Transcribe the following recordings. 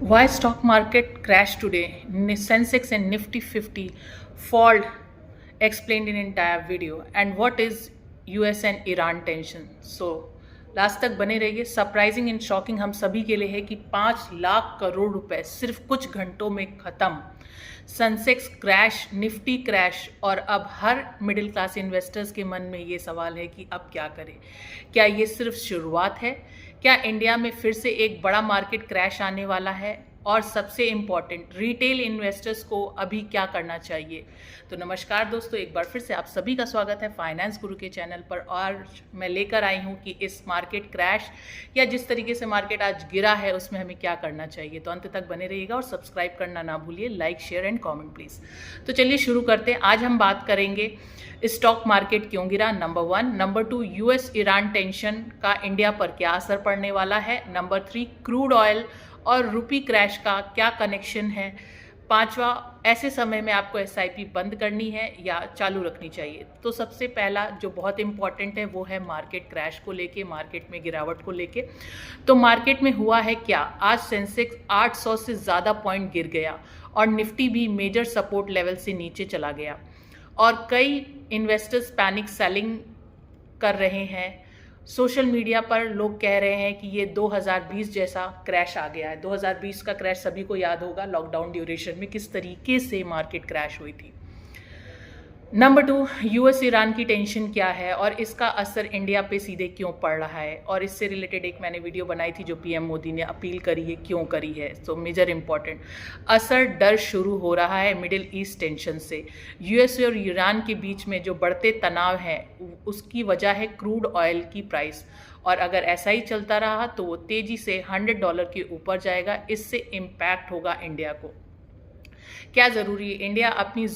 Why stock market crashed today? Sensex and Nifty 50 fall explained in entire video. And what is US and Iran tension? So last तक बने रहिए। Surprising and shocking हम सभी के लिए है कि 5 लाख करोड़ रुपए सिर्फ कुछ घंटों में खत्म। सेंसेक्स क्रैश, निफ्टी क्रैश, और अब हर मिडिल क्लास इन्वेस्टर्स के मन में ये सवाल है कि अब क्या करें। क्या ये सिर्फ शुरुआत है? क्या इंडिया में फिर से एक बड़ा मार्केट क्रैश आने वाला है? और सबसे इम्पॉर्टेंट, रिटेल इन्वेस्टर्स को अभी क्या करना चाहिए? तो नमस्कार दोस्तों, एक बार फिर से आप सभी का स्वागत है फाइनेंस गुरु के चैनल पर। और मैं लेकर आई हूँ कि इस मार्केट क्रैश या जिस तरीके से मार्केट आज गिरा है उसमें हमें क्या करना चाहिए। तो अंत तक बने रहिएगा और सब्सक्राइब करना ना भूलिए, like share and comment please. तो चलिए शुरू करते हैं। आज हम बात करेंगे स्टॉक मार्केट क्यों गिरा, number 1। Number 2, US Iran tension का इंडिया पर क्या असर पड़ने वाला है। नंबर 3, क्रूड ऑयल और रुपी क्रैश का क्या कनेक्शन है। 5वां, ऐसे समय में आपको एसआईपी बंद करनी है या चालू रखनी चाहिए। तो सबसे पहला जो बहुत इंपॉर्टेंट है वो है मार्केट क्रैश को लेके, मार्केट में गिरावट को लेके। तो मार्केट में हुआ है क्या? आज सेंसेक्स 800 से ज़्यादा पॉइंट गिर गया और निफ्टी भी मेजर सपोर्ट लेवल से नीचे चला गया और कई इन्वेस्टर्स पैनिक सेलिंग कर रहे हैं। सोशल मीडिया पर लोग कह रहे हैं कि ये 2020 जैसा क्रैश आ गया है। 2020 का क्रैश सभी को याद होगा, लॉकडाउन ड्यूरेशन में किस तरीके से मार्केट क्रैश हुई थी। नंबर 2, यूएस ईरान की टेंशन क्या है और इसका असर इंडिया पे सीधे क्यों पड़ रहा है। और इससे रिलेटेड एक मैंने वीडियो बनाई थी जो पीएम मोदी ने अपील करी है, क्यों करी है। सो मेजर इंपॉर्टेंट असर, डर शुरू हो रहा है मिडिल ईस्ट टेंशन से। यूएस और ईरान के बीच में जो बढ़ते तनाव है उसकी वजह है क्रूड ऑयल की प्राइस, और अगर ऐसा ही चलता रहा तो वो तेजी से $100 के ऊपर जाएगा। इससे इम्पैक्ट होगा इंडिया को। क्या ज़रूरी है? इंडिया अपनी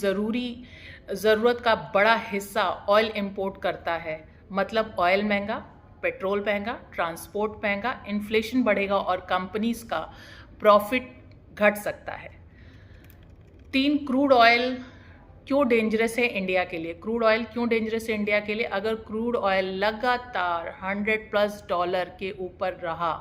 ज़रूरत का बड़ा हिस्सा ऑयल इंपोर्ट करता है, मतलब ऑयल महंगा, पेट्रोल महंगा, ट्रांसपोर्ट महंगा, इन्फ्लेशन बढ़ेगा और कंपनीज का प्रॉफिट घट सकता है। 3, क्रूड ऑयल क्यों डेंजरस है इंडिया के लिए। क्रूड ऑयल क्यों डेंजरस है इंडिया के लिए? अगर क्रूड ऑयल लगातार $100+ के ऊपर रहा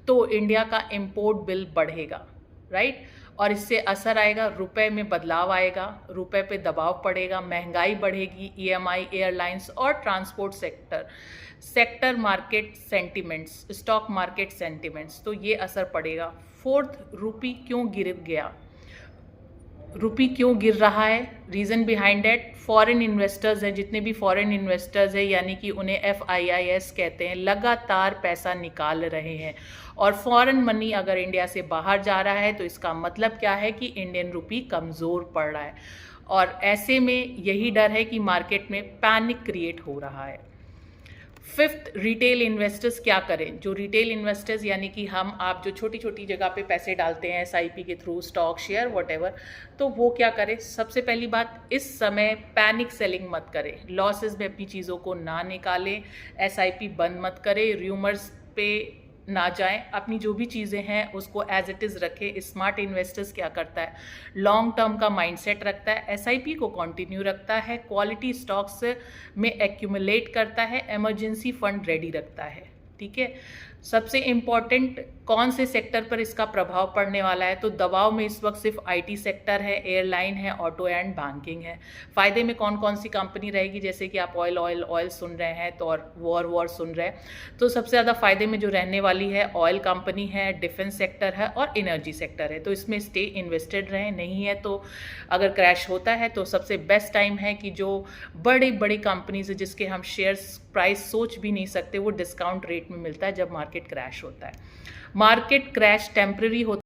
तो इंडिया का इंपोर्ट बिल बढ़ेगा, राइट। और इससे असर आएगा, रुपए में बदलाव आएगा, रुपए पे दबाव पड़ेगा, महंगाई बढ़ेगी, ईएमआई, एयरलाइंस और transport sector market sentiments, stock market sentiments, तो ये असर पड़ेगा। 4th, रुपी क्यों गिर गया, रुपी क्यों गिर रहा है? Reason behind that, foreign investors हैं, जितने भी फॉरेन इन्वेस्टर्स हैं, यानी कि उन्हें FIIs कहते हैं, लगातार पैसा निकाल रहे हैं। और फॉरेन मनी अगर इंडिया से बाहर जा रहा है तो इसका मतलब क्या है कि इंडियन रुपी कमज़ोर पड़ रहा है, और ऐसे में यही डर है कि मार्केट में पैनिक क्रिएट हो रहा है। 5th, रिटेल इन्वेस्टर्स क्या करें। जो रिटेल इन्वेस्टर्स यानी कि हम आप जो छोटी छोटी जगह पे पैसे डालते हैं SIP के थ्रू, स्टॉक शेयर वॉटेवर, तो वो क्या करें। सबसे पहली बात, इस समय पैनिक सेलिंग मत करें, लॉसेस में अपनी चीज़ों को ना निकालें, SIP बंद मत करें, र्यूमर्स पे ना जाएं, अपनी जो भी चीज़ें हैं उसको एज इट इज़ रखें। स्मार्ट इन्वेस्टर्स क्या करता है, लॉन्ग टर्म का माइंडसेट रखता है, SIP को कंटिन्यू रखता है, क्वालिटी स्टॉक्स में एक्यूमुलेट करता है, इमरजेंसी फंड रेडी रखता है, ठीक है। सबसे इम्पॉर्टेंट, कौन से सेक्टर पर इसका प्रभाव पड़ने वाला है। तो दबाव में इस वक्त सिर्फ IT सेक्टर है, एयरलाइन है, ऑटो एंड बैंकिंग है। फ़ायदे में कौन कौन सी कंपनी रहेगी, जैसे कि आप ऑयल सुन रहे हैं तो, और वॉर सुन रहे हैं, तो सबसे ज़्यादा फ़ायदे में जो रहने वाली है ऑयल कंपनी है, डिफेंस सेक्टर है और एनर्जी सेक्टर है। तो इसमें स्टे इन्वेस्टेड रहें। नहीं है तो अगर क्रैश होता है तो सबसे बेस्ट टाइम है कि जो बड़ी बड़ी कंपनीज है जिसके हम शेयर्स प्राइस सोच भी नहीं सकते, वो डिस्काउंट रेट में मिलता है जब मार्केट क्रैश होता है। मार्केट क्रैश टेम्पररी होता है।